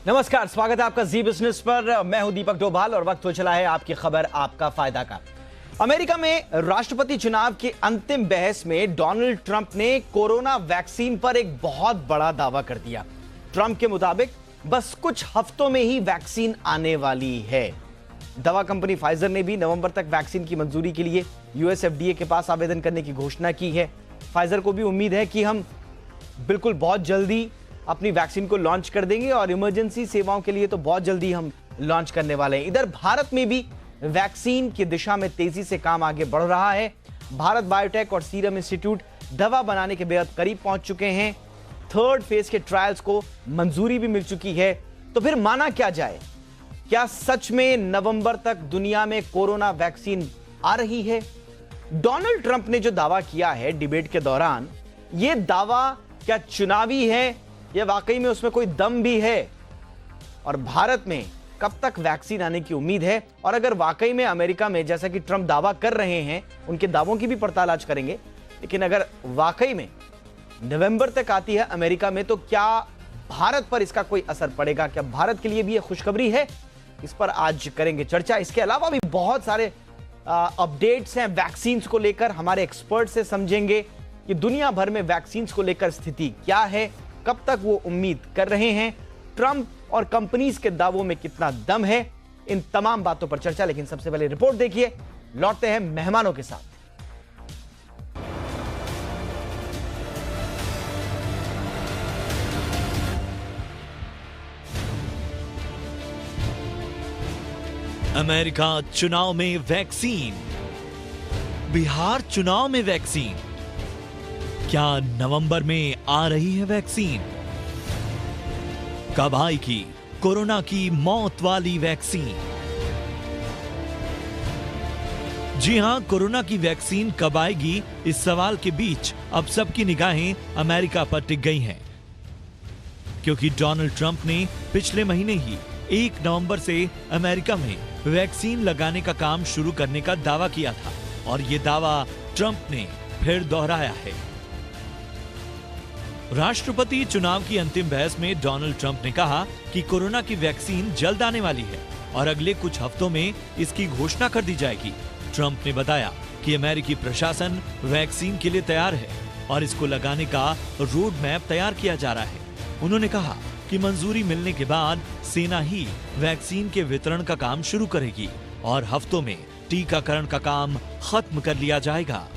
नमस्कार, स्वागत है आपका जी बिजनेस पर। मैं हूं दीपक डोभाल और वक्त हो चला है आपकी खबर आपका फायदा का। अमेरिका में राष्ट्रपति चुनाव की अंतिम बहस में डोनाल्ड ट्रंप ने कोरोना वैक्सीन पर एक बहुत बड़ा दावा कर दिया। ट्रंप के मुताबिक बस कुछ हफ्तों में ही वैक्सीन आने वाली है। दवा कंपनी फाइजर ने भी नवंबर तक वैक्सीन की मंजूरी के लिए यूएस एफडीए के पास आवेदन करने की घोषणा की है। फाइजर को भी उम्मीद है कि हम बिल्कुल बहुत जल्दी अपनी वैक्सीन को लॉन्च कर देंगे और इमरजेंसी सेवाओं के लिए तो बहुत जल्दी हम लॉन्च करने वाले हैं। इधर भारत में भी वैक्सीन की दिशा में तेजी से काम आगे बढ़ रहा है। भारत बायोटेक और सीरम इंस्टीट्यूट दवा बनाने के बेहद करीब पहुंच चुके हैं। थर्ड फेज के ट्रायल्स को मंजूरी भी मिल चुकी है। तो फिर माना क्या जाए, क्या सच में नवंबर तक दुनिया में कोरोना वैक्सीन आ रही है? डोनाल्ड ट्रंप ने जो दावा किया है डिबेट के दौरान, यह दावा क्या चुनावी है या वाकई में उसमें कोई दम भी है? और भारत में कब तक वैक्सीन आने की उम्मीद है? और अगर वाकई में अमेरिका में जैसा कि ट्रंप दावा कर रहे हैं, उनके दावों की भी पड़ताल आज करेंगे, लेकिन अगर वाकई में नवंबर तक आती है अमेरिका में, तो क्या भारत पर इसका कोई असर पड़ेगा? क्या भारत के लिए भी यह खुशखबरी है? इस पर आज करेंगे चर्चा। इसके अलावा भी बहुत सारे अपडेट्स हैं वैक्सीन को लेकर। हमारे एक्सपर्ट से समझेंगे कि दुनिया भर में वैक्सीन को लेकर स्थिति क्या है, कब तक वो उम्मीद कर रहे हैं, ट्रंप और कंपनीज के दावों में कितना दम है। इन तमाम बातों पर चर्चा, लेकिन सबसे पहले रिपोर्ट देखिए। लौटते हैं मेहमानों के साथ। अमेरिका चुनाव में वैक्सीन, बिहार चुनाव में वैक्सीन, क्या नवंबर में आ रही है वैक्सीन? कब आएगी कोरोना की मौत वाली वैक्सीन? जी हां, कोरोना की वैक्सीन कब आएगी, इस सवाल के बीच अब सबकी निगाहें अमेरिका पर टिक गई हैं, क्योंकि डोनाल्ड ट्रंप ने पिछले महीने ही 1 नवंबर से अमेरिका में वैक्सीन लगाने का काम शुरू करने का दावा किया था और यह दावा ट्रंप ने फिर दोहराया है। राष्ट्रपति चुनाव की अंतिम बहस में डोनाल्ड ट्रंप ने कहा कि कोरोना की वैक्सीन जल्द आने वाली है और अगले कुछ हफ्तों में इसकी घोषणा कर दी जाएगी। ट्रंप ने बताया कि अमेरिकी प्रशासन वैक्सीन के लिए तैयार है और इसको लगाने का रोड मैप तैयार किया जा रहा है। उन्होंने कहा कि मंजूरी मिलने के बाद सेना ही वैक्सीन के वितरण का काम शुरू करेगी और हफ्तों में टीकाकरण का काम खत्म कर लिया जाएगा।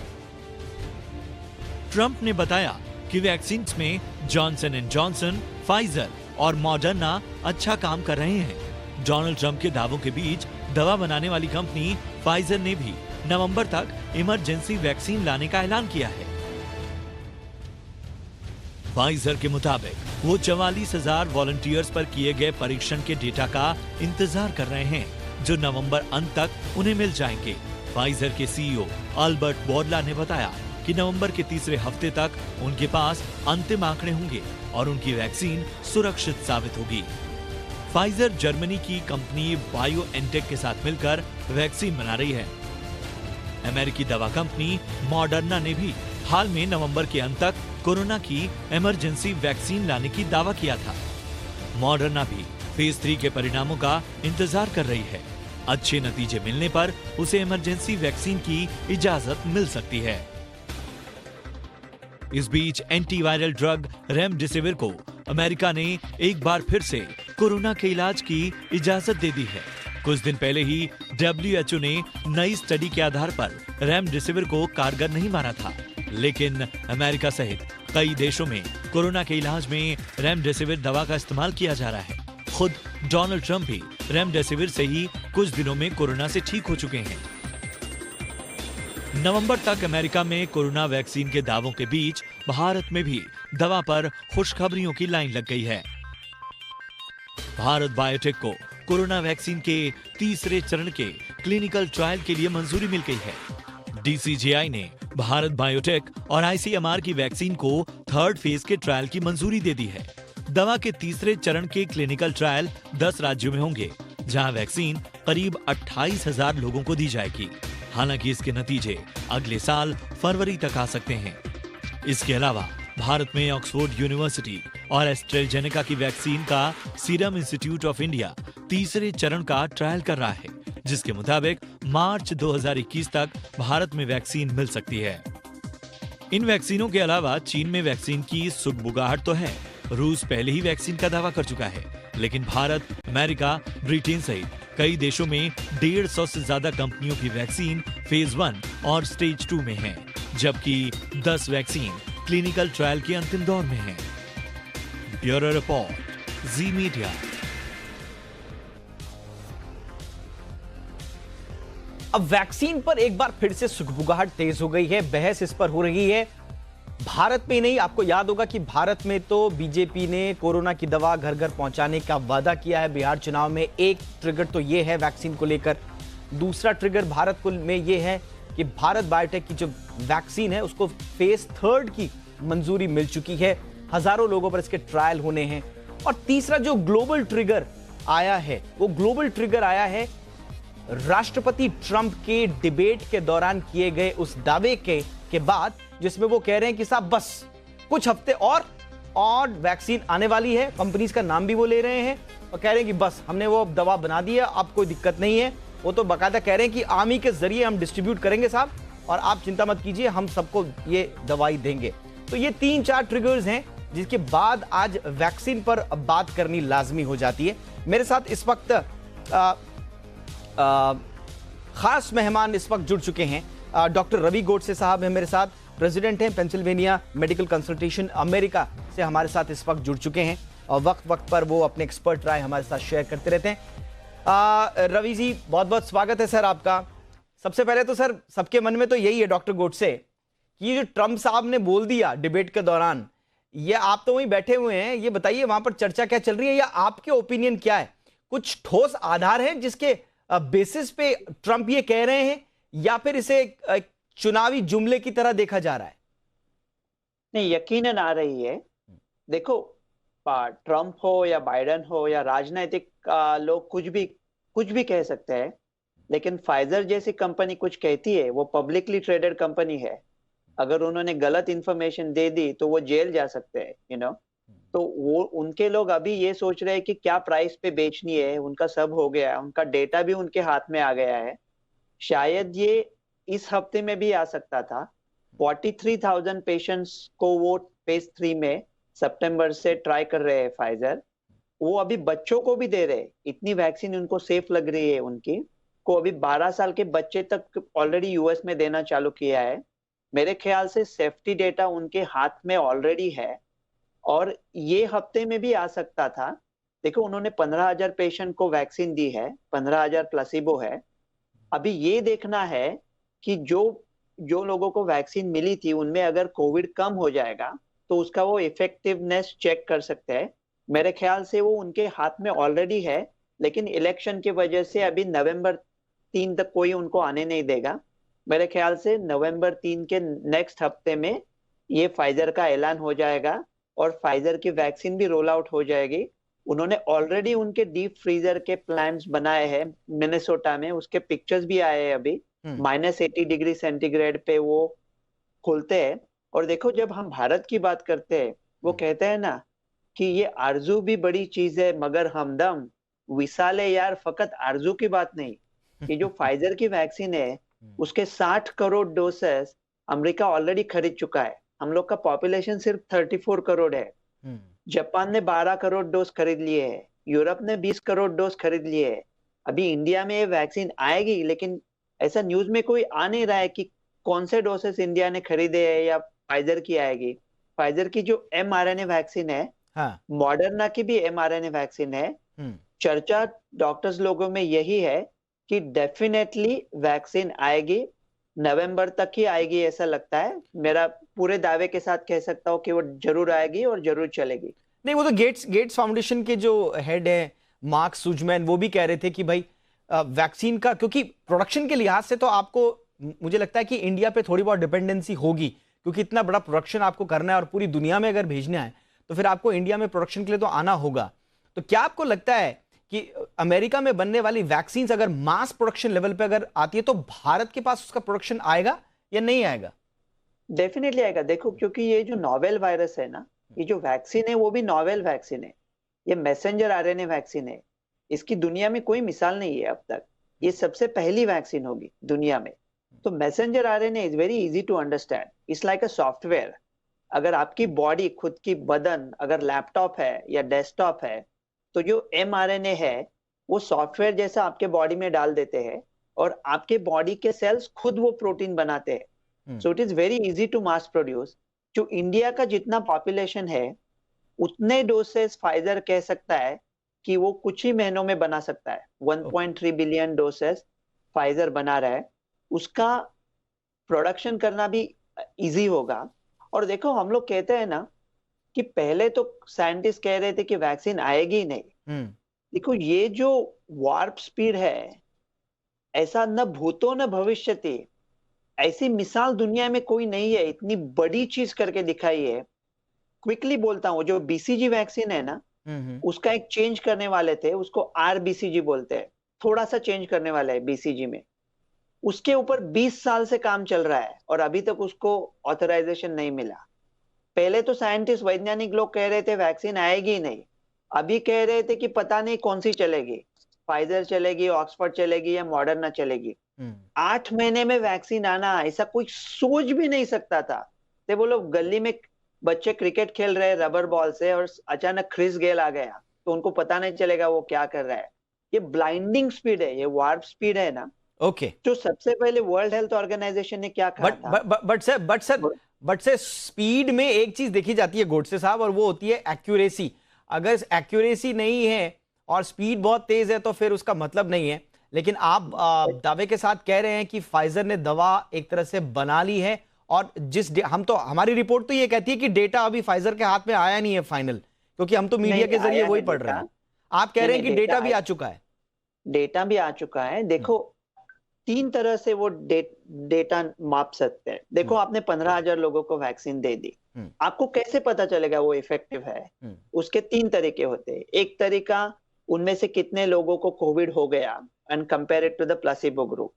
ट्रंप ने बताया कि वैक्सीन में जॉनसन एंड जॉनसन, फाइजर और मॉडर्ना अच्छा काम कर रहे हैं। डोनाल्ड ट्रंप के दावों के बीच दवा बनाने वाली कंपनी फाइजर ने भी नवंबर तक इमरजेंसी वैक्सीन लाने का ऐलान किया है। फाइजर के मुताबिक वो 44,000 वॉलंटियर्स पर किए गए परीक्षण के डेटा का इंतजार कर रहे हैं, जो नवंबर अंत तक उन्हें मिल जाएंगे। फाइजर के सीईओ अल्बर्ट बोर्ला ने बताया कि नवंबर के तीसरे हफ्ते तक उनके पास अंतिम आंकड़े होंगे और उनकी वैक्सीन सुरक्षित साबित होगी। फाइजर जर्मनी की कंपनी बायोएनटेक के साथ मिलकर वैक्सीन बना रही है। अमेरिकी दवा कंपनी मॉडर्ना ने भी हाल में नवंबर के अंत तक कोरोना की इमरजेंसी वैक्सीन लाने की दावा किया था। मॉडर्ना भी फेज 3 के परिणामों का इंतजार कर रही है। अच्छे नतीजे मिलने पर उसे इमरजेंसी वैक्सीन की इजाजत मिल सकती है। इस बीच एंटीवायरल ड्रग रेमडेसिविर को अमेरिका ने एक बार फिर से कोरोना के इलाज की इजाजत दे दी है। कुछ दिन पहले ही WHO ने नई स्टडी के आधार पर रेमडेसिविर को कारगर नहीं माना था, लेकिन अमेरिका सहित कई देशों में कोरोना के इलाज में रेमडेसिविर दवा का इस्तेमाल किया जा रहा है। खुद डोनाल्ड ट्रंप भी रेमडेसिविर से ही कुछ दिनों में कोरोना से ठीक हो चुके हैं। नवंबर तक अमेरिका में कोरोना वैक्सीन के दावों के बीच भारत में भी दवा पर खुशखबरियों की लाइन लग गई है। भारत बायोटेक को कोरोना वैक्सीन के तीसरे चरण के क्लिनिकल ट्रायल के लिए मंजूरी मिल गई है। DCGI ने भारत बायोटेक और ICMR की वैक्सीन को थर्ड फेज के ट्रायल की मंजूरी दे दी है। दवा के तीसरे चरण के क्लिनिकल ट्रायल 10 राज्यों में होंगे, जहां वैक्सीन करीब 28,000 लोगों को दी जाएगी। हालांकि इसके नतीजे अगले साल फरवरी तक आ सकते हैं। इसके अलावा भारत में ऑक्सफोर्ड यूनिवर्सिटी, और एस्ट्रेजेनेका की वैक्सीन का सीरम इंस्टीट्यूट ऑफ इंडिया तीसरे चरण का ट्रायल कर रहा है, जिसके मुताबिक मार्च 2021 तक भारत में वैक्सीन मिल सकती है। इन वैक्सीनों के अलावा चीन में वैक्सीन की सुगबुगाहट तो है। रूस पहले ही वैक्सीन का दावा कर चुका है, लेकिन भारत, अमेरिका, ब्रिटेन सहित कई देशों में 150 से ज्यादा कंपनियों की वैक्सीन फेज 1 और स्टेज 2 में है, जबकि 10 वैक्सीन क्लिनिकल ट्रायल के अंतिम दौर में है। ब्यूरो रिपोर्ट, जी मीडिया। अब वैक्सीन पर एक बार फिर से सुगबुगाहट तेज हो गई है, बहस इस पर हो रही है। भारत में नहीं, आपको याद होगा कि भारत में तो बीजेपी ने कोरोना की दवा घर घर पहुंचाने का वादा किया है। बिहार चुनाव में एक ट्रिगर तो ये है वैक्सीन को लेकर। दूसरा ट्रिगर भारत को में ये है कि भारत बायोटेक की जो वैक्सीन है उसको फेज 3 की मंजूरी मिल चुकी है। हजारों लोगों पर इसके ट्रायल होने हैं। और तीसरा जो ग्लोबल ट्रिगर आया है, वो ग्लोबल ट्रिगर आया है राष्ट्रपति ट्रंप के डिबेट के दौरान किए गए उस दावे के बाद, जिसमें वो कह रहे हैं कि साहब बस कुछ हफ्ते और वैक्सीन आने वाली है। कंपनीज का नाम भी वो ले रहे हैं और कह रहे हैं कि बस हमने वो दवा बना दी है, अब कोई दिक्कत नहीं है। वो तो बाकायदा कह रहे हैं कि आर्मी के जरिए हम डिस्ट्रीब्यूट करेंगे साहब, और आप चिंता मत कीजिए, हम सबको ये दवाई देंगे। तो ये 3-4 ट्रिगर्स हैं जिसके बाद आज वैक्सीन पर बात करनी लाजमी हो जाती है। मेरे साथ इस वक्त खास मेहमान इस वक्त जुड़ चुके हैं। डॉक्टर रवि गोडसे साहब हैं मेरे साथ, प्रेसिडेंट हैं पेंसिल्वेनिया मेडिकल कंसल्टेशन अमेरिका से हमारे साथ इस वक्त जुड़ चुके हैं और वक्त वक्त पर वो अपने एक्सपर्ट राय हमारे साथ शेयर करते रहते हैं। रवि जी, बहुत बहुत स्वागत है सर आपका। सबसे पहले तो सर सबके मन में तो यही है डॉक्टर गोडसे कि ये जो ट्रंप साहब ने बोल दिया डिबेट के दौरान, ये आप तो वहीं बैठे हुए हैं, ये बताइए वहां पर चर्चा क्या चल रही है या आपके ओपिनियन क्या है? कुछ ठोस आधार है जिसके बेसिस पे ट्रंप ये कह रहे हैं, या फिर इसे चुनावी जुमले की तरह देखा जा रहा है? नहीं, यकीनन आ रही है। देखो, ट्रंप हो या बाइडेन हो या राजनीतिक लोग कुछ भी कह सकते हैं, लेकिन फाइजर जैसी कंपनी कुछ कहती है, वो पब्लिकली ट्रेडेड कंपनी है। अगर उन्होंने गलत इंफॉर्मेशन दे दी तो वो जेल जा सकते हैं, तो वो उनके लोग अभी ये सोच रहे हैं कि क्या प्राइस पे बेचनी है। उनका सब हो गया है, उनका डेटा भी उनके हाथ में आ गया है। शायद ये इस हफ्ते में भी आ सकता था। 43,000 पेशेंट्स को वो फेज 3 में सितंबर से ट्राई कर रहे हैं फाइजर। वो अभी बच्चों को भी दे रहे हैं, इतनी वैक्सीन उनको सेफ लग रही है उनकी को। अभी 12 साल के बच्चे तक ऑलरेडी यूएस में देना चालू किया है। मेरे ख्याल से सेफ्टी डेटा उनके हाथ में ऑलरेडी है और ये हफ्ते में भी आ सकता था। देखो, उन्होंने 15,000 पेशेंट को वैक्सीन दी है, 15,000 प्लेसिबो है। अभी ये देखना है कि जो लोगों को वैक्सीन मिली थी उनमें अगर कोविड कम हो जाएगा तो उसका वो इफेक्टिवनेस चेक कर सकते हैं। मेरे ख्याल से वो उनके हाथ में ऑलरेडी है, लेकिन इलेक्शन की वजह से अभी नवंबर 3 तक कोई उनको आने नहीं देगा। मेरे ख्याल से नवंबर 3 के नेक्स्ट हफ्ते में ये फाइजर का ऐलान हो जाएगा और फाइजर की वैक्सीन भी रोल आउट हो जाएगी। उन्होंने ऑलरेडी उनके डीप फ्रीजर के प्लान्स बनाए हैं मिनेसोटा में, उसके पिक्चर्स भी आए हैं अभी। -80 डिग्री सेंटीग्रेड पे वो खुलते हैं। और देखो, जब हम भारत की बात करते हैं, वो कहते हैं ना कि ये आरजू भी बड़ी चीज है मगर हमदम विसाले यार, फकत आरजू की बात नहीं। कि जो फाइजर की वैक्सीन है उसके 60 करोड़ डोसेस अमेरिका ऑलरेडी खरीद चुका है। हम लोग का पॉपुलेशन सिर्फ 34 करोड़ है। जापान ने 12 करोड़ डोज खरीद लिए है, यूरोप ने 20 करोड़ डोज खरीद लिए है। अभी इंडिया में ये वैक्सीन आएगी, लेकिन ऐसा न्यूज में कोई आ नहीं रहा है कि कौन से डोसेस इंडिया ने खरीदे हैं या फाइजर की आएगी। फाइजर की जो mRNA वैक्सीन है, मॉडर्ना की भी mRNA वैक्सीन है। चर्चा डॉक्टर्स लोगों में यही है कि डेफिनेटली वैक्सीन आएगी, नवंबर तक ही आएगी ऐसा लगता है। मेरा पूरे दावे के साथ कह सकता हूँ कि वो जरूर आएगी और जरूर चलेगी। नहीं, वो तो गेट्स फाउंडेशन के जो हेड है मार्क सुजमैन, वो भी कह रहे थे कि भाई वैक्सीन का, क्योंकि प्रोडक्शन के लिहाज से तो आपको, मुझे लगता है कि इंडिया पे थोड़ी बहुत डिपेंडेंसी होगी, क्योंकि इतना बड़ा प्रोडक्शन आपको करना है और पूरी दुनिया में अगर भेजना है तो फिर आपको इंडिया में प्रोडक्शन के लिए तो आना होगा। तो क्या आपको लगता है कि अमेरिका में बनने वाली वैक्सीन अगर मास प्रोडक्शन लेवल पे अगर आती है तो भारत के पास उसका प्रोडक्शन आएगा या नहीं आएगा? डेफिनेटली आएगा। देखो, क्योंकि ये जो नोवेल वायरस है ना, ये जो वैक्सीन है वो भी नॉवेल वैक्सीन है, ये मैसेंजर आरएनए वैक्सीन है। इसकी दुनिया में कोई मिसाल नहीं है अब तक, ये सबसे पहली वैक्सीन होगी दुनिया में। तो messenger RNA is very easy to understand, it's like a software. अगर आपकी बॉडी, खुद की बदन अगर लैपटॉप है या डेस्कटॉप है, तो जो mRNA है वो सॉफ्टवेयर जैसा आपके बॉडी में डाल देते हैं और आपके बॉडी के सेल्स खुद वो प्रोटीन बनाते हैं। So it is very easy to mass produce. जो इंडिया का जितना पॉपुलेशन है उतने डोसेस फाइजर कह सकता है कि वो कुछ ही महीनों में बना सकता है। 1.3 बिलियन डोसेस फाइजर बना रहा है, उसका प्रोडक्शन करना भी इजी होगा। और देखो, हम लोग कहते हैं ना कि पहले तो साइंटिस्ट कह रहे थे कि वैक्सीन आएगी ही नहीं। देखो, ये जो वार्प स्पीड है, ऐसा न भूतो न भविष्यति, ऐसी मिसाल दुनिया में कोई नहीं है, इतनी बड़ी चीज करके दिखाई है। क्विकली बोलता हूँ, जो बीसीजी वैक्सीन है ना, उसका एक चेंज करने वाले थे, उसको आरबीसीजी बोलते हैं, थोड़ा सा चेंज करने वाला है बीसीजी में। उसके ऊपर 20 साल से काम चल रहा है और अभी तक उसको ऑथराइजेशन नहीं मिला। पहले तो साइंटिस्ट, वैज्ञानिक लोग कह रहे थे वैक्सीन आएगी ही नहीं, अभी कह रहे थे कि पता नहीं कौन सी चलेगी, फाइजर चलेगी, ऑक्सफोर्ड चलेगी या मॉडर्ना चलेगी। 8 महीने में वैक्सीन आना, ऐसा कोई सोच भी नहीं सकता था। तो वो लोग गली में बच्चे क्रिकेट खेल रहे रबर बॉल से और अचानक क्रिस गेल आ गया, तो उनको पता नहीं चलेगा वो क्या कर रहा है। ये ब्लाइंडिंग स्पीड है, ये वार्प स्पीड है ना। ओके, जो सबसे पहले वर्ल्ड हेल्थ ऑर्गेनाइजेशन ने क्या कहा था? बट सर स्पीड में एक चीज देखी जाती है गोडसे साहब, और वो होती है एक्यूरेसी। अगर एक्यूरेसी नहीं है और स्पीड बहुत तेज है तो फिर उसका मतलब नहीं है। लेकिन आप दावे के साथ कह रहे हैं कि फाइजर ने दवा एक तरह से बना ली है, और हमारी रिपोर्ट तो ये कहती है कि डेटा अभी फाइजर के हाथ में आया नहीं है फाइनल, क्योंकि हम तो मीडिया के जरिए वही पढ़ रहे हैं। आप कह रहे हैं कि डेटा भी आ चुका है। डेटा भी आ चुका है। देखो, 3 तरह से वो डेटा माप सकते हैं। देखो, आपने 15,000 लोगों को वैक्सीन दे दी, आपको कैसे पता चलेगा वो इफेक्टिव है? उसके 3 तरीके होते हैं। एक तरीका, उनमें से कितने लोगों को कोविड हो गया and compare it to the placebo group.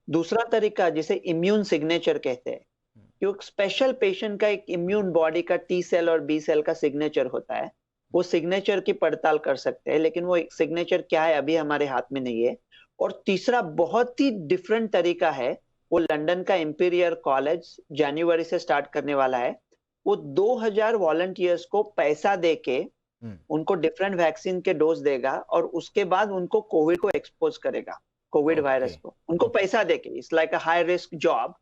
दूसरा तरीका, जिसे इम्यून सिग्नेचर कहते हैं, कि स्पेशल पेशेंट का एक इम्यून बॉडी का टी सेल और बी सेल का सिग्नेचर होता है, वो सिग्नेचर की पड़ताल कर सकते हैं, लेकिन वो सिग्नेचर क्या है अभी हमारे हाथ में नहीं है। और तीसरा बहुत ही डिफरेंट तरीका है, वो लंदन का इंपीरियल कॉलेज जनवरी से स्टार्ट करने वाला है। वो 2000 वॉलंटियर्स को पैसा देके उनको डिफरेंट वैक्सीन के डोज देगा और उसके बाद उनको कोविड को एक्सपोज करेगा, कोविड वायरस को, उनको पैसा देके। It's like a high risk job.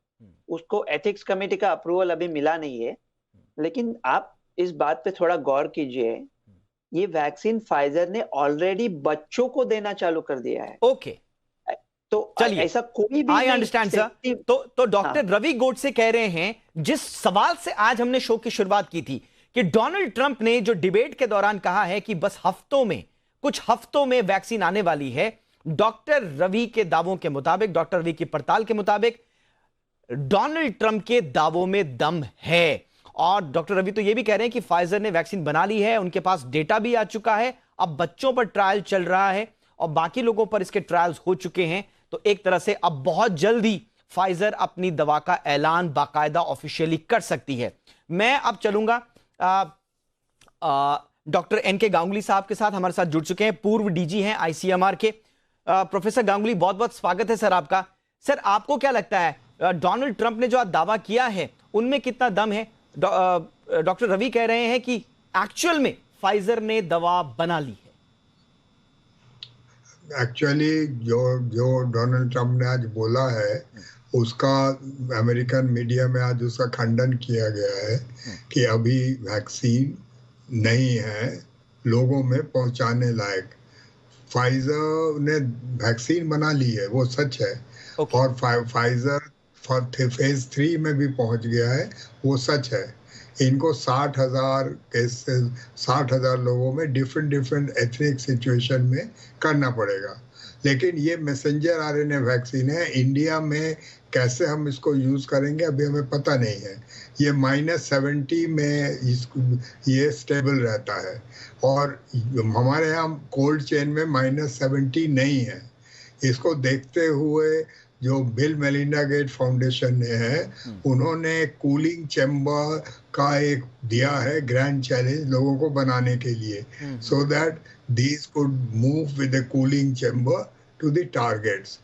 उसको एथिक्स कमेटी का अप्रूवल अभी मिला नहीं है, लेकिन आप इस बात पे थोड़ा गौर कीजिए, ये वैक्सीन फाइजर ने ऑलरेडी बच्चों को देना चालू कर दिया है। ओके, तो चलिए, ऐसा कोई भी आई अंडरस्टैंड सर। तो डॉक्टर रवि गोडसे कह रहे हैं, जिस सवाल से आज हमने शो की शुरुआत की थी, कि डोनाल्ड ट्रंप ने जो डिबेट के दौरान कहा है कि बस कुछ हफ्तों में वैक्सीन आने वाली है, डॉक्टर रवि के दावों के मुताबिक, डॉक्टर रवि की पड़ताल के मुताबिक, डोनाल्ड ट्रंप के दावों में दम है। और डॉक्टर रवि तो यह भी कह रहे हैं कि फाइजर ने वैक्सीन बना ली है, उनके पास डेटा भी आ चुका है, अब बच्चों पर ट्रायल चल रहा है और बाकी लोगों पर इसके ट्रायल्स हो चुके हैं। तो एक तरह से अब बहुत जल्दी फाइजर अपनी दवा का ऐलान बाकायदा ऑफिशियली कर सकती है। मैं अब चलूंगा डॉक्टर एनके गांगुली साहब के साथ, हमारे साथ जुड़ चुके हैं, पूर्व डीजी हैं आईसीएमआर के। प्रोफेसर गांगुली, बहुत बहुत स्वागत है सर आपका। सर, आपको क्या लगता है, डोनाल्ड ट्रंप ने जो आज दावा किया है उनमें कितना दम है? डॉक्टर रवि कह रहे हैं कि एक्चुअल में फाइजर ने दवा बना ली है। एक्चुअली जो डोनाल्ड ट्रंप ने आज बोला है, उसका अमेरिकन मीडिया में आज उसका खंडन किया गया है कि अभी वैक्सीन नहीं है लोगों में पहुंचाने लायक। फाइजर ने वैक्सीन बना ली है, वो सच है। और फाइजर फेज 3 में भी पहुंच गया है, वो सच है। इनको 60,000 केसेस, 60,000 लोगों में डिफरेंट एथनिक सिचुएशन में करना पड़ेगा। लेकिन ये मैसेंजर आरएनए वैक्सीन है, इंडिया में कैसे हम इसको यूज़ करेंगे अभी हमें पता नहीं है। ये -70 में ये स्टेबल रहता है और हमारे यहाँ कोल्ड चेन में -70 नहीं है। इसको देखते हुए जो बिल मेलिंडा गेट फाउंडेशन ने है, उन्होंने कूलिंग चैम्बर का एक दिया है ग्रैंड चैलेंज लोगों को बनाने के लिए, so that these could move with the cooling chamber to the targets.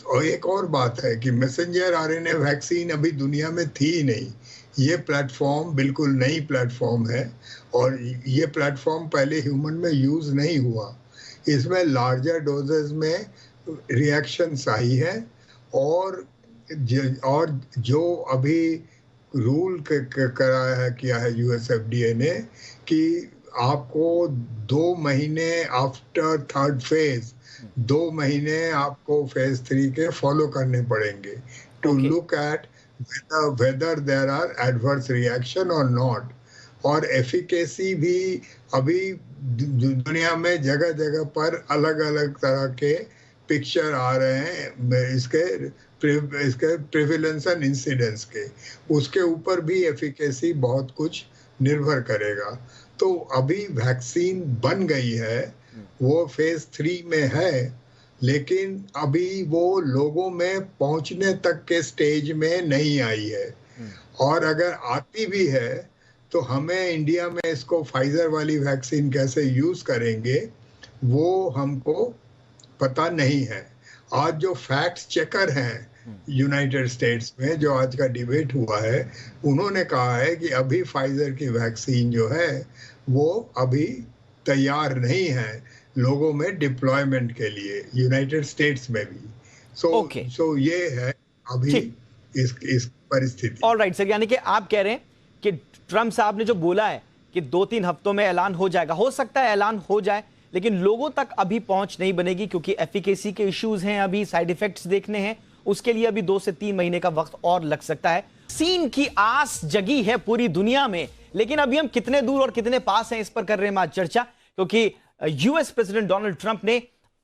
और एक और बात है कि मैसेंजर आरएनए वैक्सीन अभी दुनिया में थी ही नहीं। ये प्लेटफॉर्म बिल्कुल नई प्लेटफॉर्म है और ये प्लेटफॉर्म पहले ह्यूमन में यूज नहीं हुआ। इसमें लार्जर डोजेस में रिएक्शन आई है और जो अभी रूल कराया है किया है यूएसएफडीए ने कि आपको 2 महीने आफ्टर थर्ड फेज 2 महीने आपको फेज 3 के फॉलो करने पड़ेंगे to look at whether there are adverse reaction or not। और एफिकेसी भी अभी दुनिया में जगह जगह पर अलग अलग तरह के पिक्चर आ रहे हैं इसके प्रिविलेंस एंड इंसिडेंस के, उसके ऊपर भी एफिकेसी बहुत कुछ निर्भर करेगा। तो अभी वैक्सीन बन गई है, वो फेज 3 में है, लेकिन अभी वो लोगों में पहुंचने तक के स्टेज में नहीं आई है। और अगर आती भी है तो हमें इंडिया में इसको फाइजर वाली वैक्सीन कैसे यूज करेंगे वो हमको पता नहीं है। आज जो फैक्ट चेकर हैं यूनाइटेड स्टेट्स में, जो आज का डिबेट हुआ है, उन्होंने कहा है कि अभी फाइजर की वैक्सीन जो है वो अभी तैयार नहीं है लोगों में डिप्लॉयमेंट के लिए, यूनाइटेड स्टेट्स में भी। सो ये है अभी इस परिस्थिति। ऑलराइट सर, यानी कि आप कह रहे हैं कि ट्रम्प साहब ने जो बोला है कि 2-3 हफ्तों में ऐलान हो जाएगा, हो सकता है ऐलान हो जाए, लेकिन लोगों तक अभी पहुंच नहीं बनेगी क्योंकि एफिकेसी के इश्यूज हैं, अभी साइड इफेक्ट्स देखने हैं, उसके लिए अभी 2 से 3 महीने का वक्त और लग सकता है। वैक्सीन की आस जगी है पूरी दुनिया में, लेकिन अभी हम कितने दूर और कितने पास हैं इस पर कर रहे हैं आज चर्चा, क्योंकि यूएस प्रेसिडेंट डोनाल्ड ट्रंप ने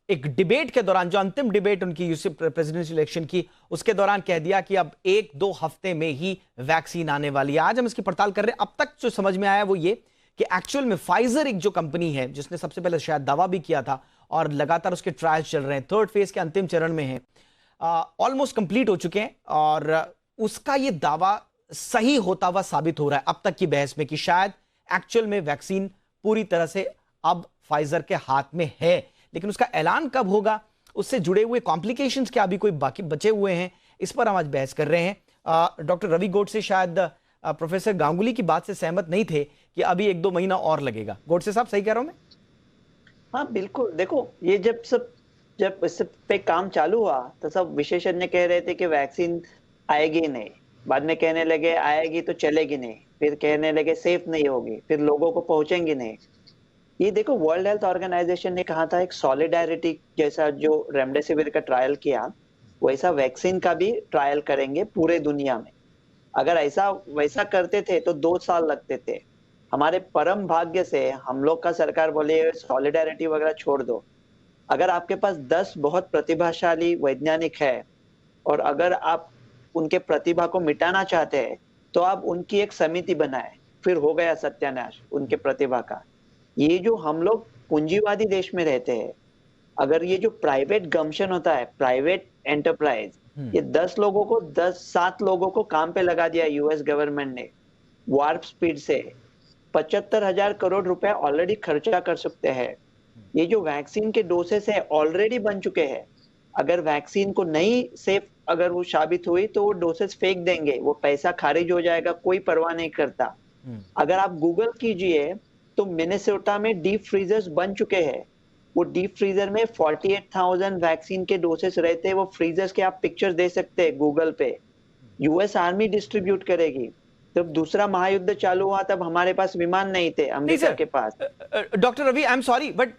एक डिबेट के दौरान, जो अंतिम डिबेट उनकी यूएस प्रेसिडेंशियल इलेक्शन की, उसके दौरान कह दिया कि अब 1-2 हफ्ते में ही वैक्सीन आने वाली है। आज हम इसकी पड़ताल कर रहे हैं। अब तक जो समझ में आया वो ये कि एक्चुअल में फाइजर एक जो कंपनी है जिसने सबसे पहले शायद दावा भी किया था और लगातार उसके ट्रायल्स चल रहे हैं, 3rd फेज के अंतिम चरण में है, ऑलमोस्ट कंप्लीट हो चुके हैं और उसका ये दावा सही होता हुआ साबित हो रहा है अब तक की बहस में कि शायद एक्चुअल में वैक्सीन पूरी तरह से अब फाइजर के हाथ में है। लेकिन उसका ऐलान कब होगा, उससे जुड़े हुए कॉम्प्लिकेशंस क्या अभी कोई बाकी बचे हुए हैं, इस पर हम आज बहस कर रहे हैं। डॉक्टर रवि गोडसे शायद प्रोफेसर गांगुली की बात से सहमत नहीं थे कि अभी 1-2 महीना और लगेगा। गोडसे साहब सही कह रहा हूं मैं? हाँ बिल्कुल। देखो, ये जब इस पे काम चालू हुआ तो सब विशेषज्ञ कह रहे थे कि वैक्सीन आएगी नहीं, बाद में कहने लगे आएगी तो चलेगी नहीं, फिर कहने लगे सेफ नहीं होगी, फिर लोगों को पहुंचेंगी नहीं। ये देखो, वर्ल्ड हेल्थ ऑर्गेनाइजेशन ने कहा था एक सॉलिडारिटी जैसा जो रेमडेसिविर का ट्रायल किया, वैसा वैक्सीन का भी ट्रायल करेंगे पूरे दुनिया में। अगर वैसा करते थे तो 2 साल लगते थे। हमारे परम भाग्य से हम लोग का सरकार बोले सॉलिडारिटी वगैरह छोड़ दो, अगर आपके पास 10 बहुत प्रतिभाशाली वैज्ञानिक है और अगर आप उनके प्रतिभा को मिटाना चाहते हैं तो आप उनकी एक समिति बनाए, फिर हो गया सत्यानाश उनके प्रतिभा का। ये जो हम लोग पूंजीवादी देश में रहते हैं, अगर ये जो प्राइवेट गम्पशन होता है, प्राइवेट एंटरप्राइज, ये 10 लोगों को 7 लोगों को काम पे लगा दिया यूएस गवर्नमेंट ने वार्प स्पीड से। 75,000 करोड़ रुपए ऑलरेडी खर्चा कर सकते हैं। ये जो वैक्सीन के डोसेस है ऑलरेडी बन चुके हैं। अगर वैक्सीन को नहीं सेफ अगर वो साबित हुई तो वो डोसेस फेंक देंगे, वो पैसा खारिज हो जाएगा, कोई परवाह नहीं करता। अगर आप गूगल कीजिए तो मिनेसोटा में डीप फ्रीजर्स बन चुके हैं। वो डीप फ्रीजर में 48,000 वैक्सीन के डोसेस रहते हैं। वो फ्रीजर्स के आप पिक्चर्स दे सकते हैं गूगल पे। यूएस आर्मी डिस्ट्रीब्यूट करेगी। जब दूसरा महायुद्ध चालू हुआ तब हमारे पास विमान नहीं थे अमेरिका के पास। Doctor Ravi, I am sorry but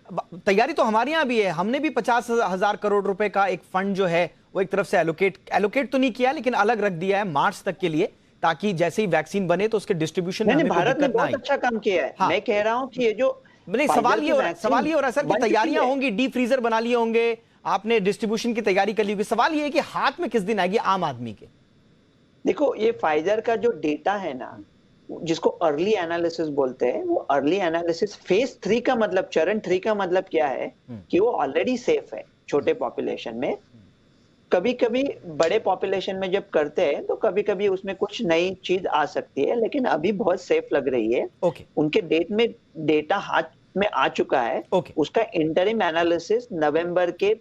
तैयारी तो हमारे यहाँ भी है। हमने भी 50,000 करोड़ रुपए का एक फंड जो है वो एक तरफ से एलोकेट तो नहीं किया, लेकिन अलग रख दिया है मार्च तक के लिए, ताकि जैसे ही वैक्सीन बने तो उसके डिस्ट्रीब्यूशन में भारत ने बहुत अच्छा काम किया है। मैं कह रहा हूं कि ये जो नहीं, सवाल ये हो रहा है सर कि तैयारियां होंगी, डीप फ्रीजर बना लिए होंगे, आपने डिस्ट्रीब्यूशन की तैयारी कर ली होगी। सवाल ये है कि हाथ में किस दिन आएगी आम आदमी के? देखो, ये फाइजर का जो डेटा है ना, जिसको अर्ली एनालिसिस बोलते हैं, वो अर्ली एनालिसिस फेज 3 का मतलब, चरण 3 का मतलब क्या है कि वो ऑलरेडी सेफ है छोटे पॉपुलेशन में। कभी कभी बड़े पॉपुलेशन में जब करते हैं तो कभी कभी उसमें कुछ नई चीज आ सकती है, लेकिन अभी बहुत सेफ लग रही है। ओके उनके डेटा हाथ में आ चुका है। ओके उसका इंटरिम एनालिसिस नवंबर के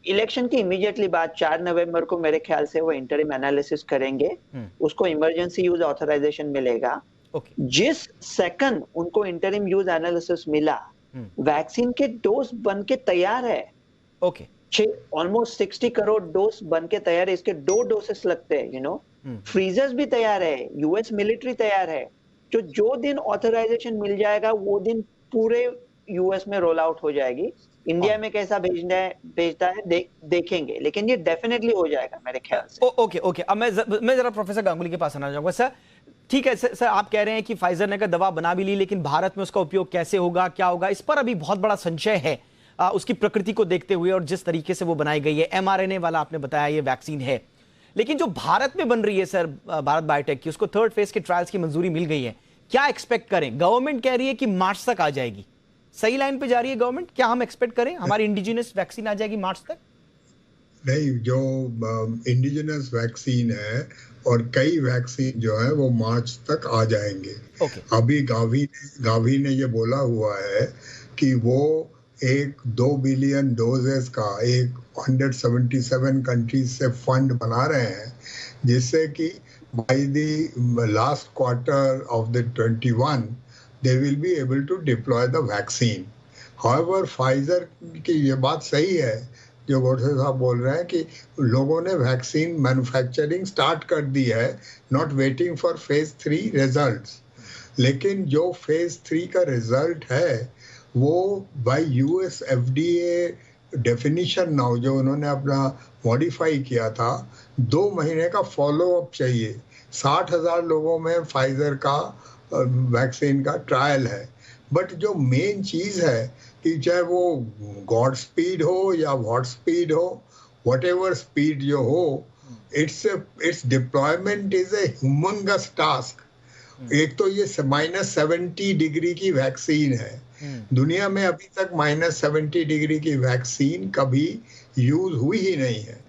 इलेक्शन की इमीडिएटली बाद 4 नवंबर को मेरे ख्याल से वो इंटरिम एनालिसिस करेंगे। उसको इमरजेंसी यूज ऑथराइजेशन मिलेगा। ओके जिस सेकंड उनको इंटरिम यूज एनालिसिस मिला, वैक्सीन के डोज बन के तैयार है। ओके ऑलमोस्ट 60 करोड़ डोज बन के तैयार है। इसके 2 डोसेस लगते हैं, फ्रीजर्स भी तैयार है, यूएस मिलिट्री तैयार है। जो दिन ऑथराइजेशन मिल जाएगा वो दिन पूरे यूएस में रोल आउट हो जाएगी। इंडिया में कैसा भेजता है देखेंगे, लेकिन ये डेफिनेटली हो जाएगा मेरे ख्याल से। ओके ओके अब मैं जरा प्रोफेसर गांगुली के पास आना चाहूंगा। सर ठीक है सर, आप कह रहे हैं कि फाइजर ने दवा बना भी ली, लेकिन भारत में उसका उपयोग कैसे होगा, क्या होगा, इस पर अभी बहुत बड़ा संशय है उसकी प्रकृति को देखते हुए और जिस तरीके से वो बनाई गई है। mRNA वाला आपने बताया ये वैक्सीन है, लेकिन जो भारत में बन रही है सर भारत बायोटेक की, उसको 3rd फेज के ट्रायल्स की मंजूरी मिल गई है। क्या एक्सपेक्ट करें? गवर्नमेंट कह रही है कि मार्च तक आ जाएगी। सही लाइन पे जा रही है गवर्नमेंट? क्या हम एक्सपेक्ट करें हमारी इंडिजिनस वैक्सीन आ जाएगी मार्च तक? नहीं, जो इंडिजिनस वैक्सीन है और कई वैक्सीन जो है वो मार्च तक आ जाएंगे। अभी गावी ने ये बोला हुआ है कि वो 2 बिलियन डोजेस का 177 कंट्रीज से फंड बना रहे हैं, जिससे कि by the last quarter of the 21 they will be able to deploy the vaccine. However, Pfizer की ये बात सही है जो गोडसे साहब बोल रहे हैं कि लोगों ने वैक्सीन मैन्युफैक्चरिंग स्टार्ट कर दी है, not waiting for phase 3 results. लेकिन जो फेज 3 का रिजल्ट है वो bye US FDA definition now जो उन्होंने अपना मॉडिफाई किया था, 2 महीने का फॉलो अप चाहिए। 60,000 लोगों में फाइजर का वैक्सीन का ट्रायल है। बट जो मेन चीज है कि चाहे वो गॉड स्पीड हो या वॉट स्पीड हो, वट एवर स्पीड जो हो, it's deployment is a humongous task. एक तो ये -70 डिग्री की वैक्सीन है। दुनिया में अभी तक -70 डिग्री की वैक्सीन कभी यूज हुई ही नहीं है।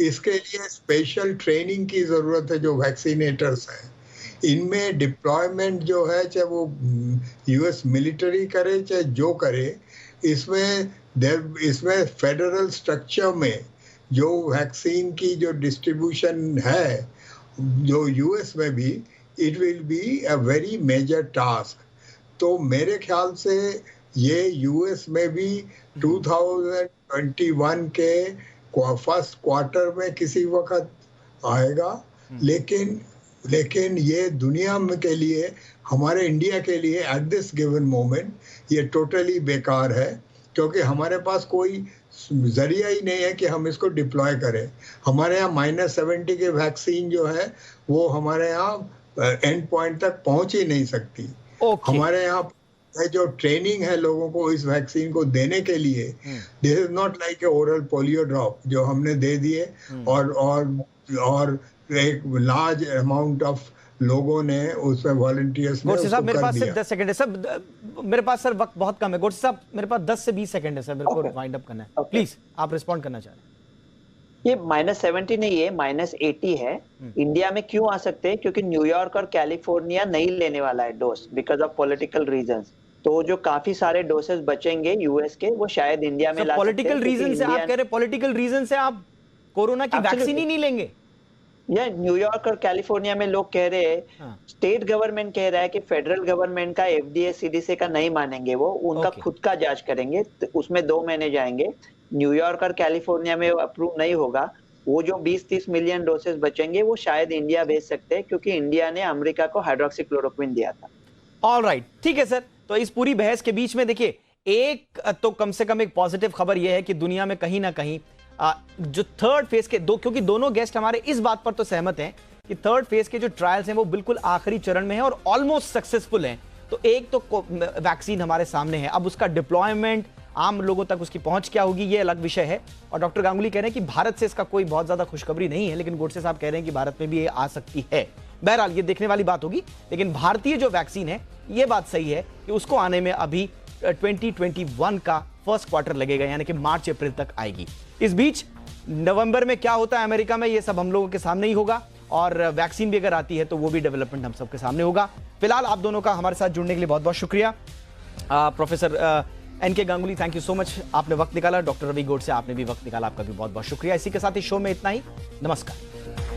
इसके लिए स्पेशल ट्रेनिंग की जरूरत है जो वैक्सीनेटर्स हैं। इनमें डिप्लॉयमेंट जो है, चाहे वो यूएस मिलिट्री करे चाहे जो करे, इसमें फेडरल स्ट्रक्चर में जो वैक्सीन की जो डिस्ट्रीब्यूशन है जो यूएस में भी, it will be a very major task. तो मेरे ख्याल से ये यूएस में भी 2021 के फर्स्ट क्वार्टर में किसी वक्त आएगा। लेकिन ये दुनिया में के लिए, हमारे इंडिया के लिए एट दिस गिवन मोमेंट ये टोटली बेकार है, क्योंकि हमारे पास कोई जरिया ही नहीं है कि हम इसको डिप्लॉय करें। हमारे यहाँ -70 के वैक्सीन जो है वो हमारे यहाँ एंड पॉइंट तक पहुंच ही नहीं सकती। हमारे यहाँ जो ट्रेनिंग है लोगों को इस वैक्सीन को देने के लिए, this is not like a oral polio drop जो हमने दे दिए और एक लार्ज अमाउंट ऑफ लोगों ने उसमें वॉलंटियर्स ने उसको मेरे पास कर सिर्फ 10 सेकंड है सर, मेरे पास सर वक्त बहुत कम है। गोडसे साहब मेरे पास 10 से 20 सेकंड है सर, मेरे को वाइंड अप करना है। प्लीज आप रिस्पॉन्ड करना चाह रहे हैं। ये -70 नहीं है, -80 है। इंडिया में क्यों आ सकते हैं? क्योंकि न्यूयॉर्क और कैलिफोर्निया नहीं लेने वाला है dose because of political reasons. तो जो काफी सारे डोसेस बचेंगे यूएस के, वो शायद इंडिया में ला सकते हैं। पॉलिटिकल रीजन से आप कह रहे, पॉलिटिकल रीजन से आप कोरोना की वैक्सीन ही नहीं लेंगे? या न्यूयॉर्क और कैलिफोर्निया में लोग कह रहे हैं, स्टेट गवर्नमेंट कह रहा है कि फेडरल गवर्नमेंट का FDA CDC का नहीं मानेंगे, वो उनका खुद का जांच करेंगे, तो उसमें 2 महीने जाएंगे। न्यूयॉर्क और कैलिफोर्निया में अप्रूव नहीं होगा। वो जो 20-30 मिलियन डोसेस बचेंगे वो शायद इंडिया भेज सकते हैं, क्योंकि इंडिया ने अमेरिका को हाइड्रोक्सीक्लोरोक्विन दिया था। ऑलराइट, ठीक है सर। तो इस पूरी बहस के बीच में देखिए, एक तो कम से कम एक पॉजिटिव खबर यह है कि दुनिया में कहीं ना कहीं जो 3rd फेज के क्योंकि दोनों गेस्ट हमारे इस बात पर तो सहमत हैं कि 3rd फेज के जो ट्रायल्स हैं वो बिल्कुल आखिरी चरण में हैं और ऑलमोस्ट सक्सेसफुल हैं। तो एक तो वैक्सीन हमारे सामने है, अब उसका डिप्लॉयमेंट, आम लोगों तक उसकी पहुंच क्या होगी, ये अलग विषय है। और डॉक्टर गांगुली कह रहे हैं कि भारत से इसका कोई बहुत ज्यादा खुशखबरी नहीं है, लेकिन गोडसे साहब कह रहे हैं कि भारत में भी ये आ सकती है। बहरहाल ये देखने वाली बात होगी, लेकिन भारतीय जो वैक्सीन है, ये बात सही है कि उसको आने में अभी 2021 का फर्स्ट क्वार्टर लगेगा, यानी कि मार्च अप्रैल तक आएगी। इस बीच नवंबर में क्या होता है अमेरिका में, ये सब हम लोगों के सामने ही होगा, और वैक्सीन भी अगर आती है तो वो भी डेवलपमेंट हम सबके सामने होगा। फिलहाल आप दोनों का हमारे साथ जुड़ने के लिए बहुत बहुत शुक्रिया। Professor NK Ganguly, thank you so much, आपने वक्त निकाला। डॉक्टर रवि गोडसे, आपने भी वक्त निकाला, आपका भी बहुत बहुत शुक्रिया। इसी के साथ इस शो में इतना ही, नमस्कार।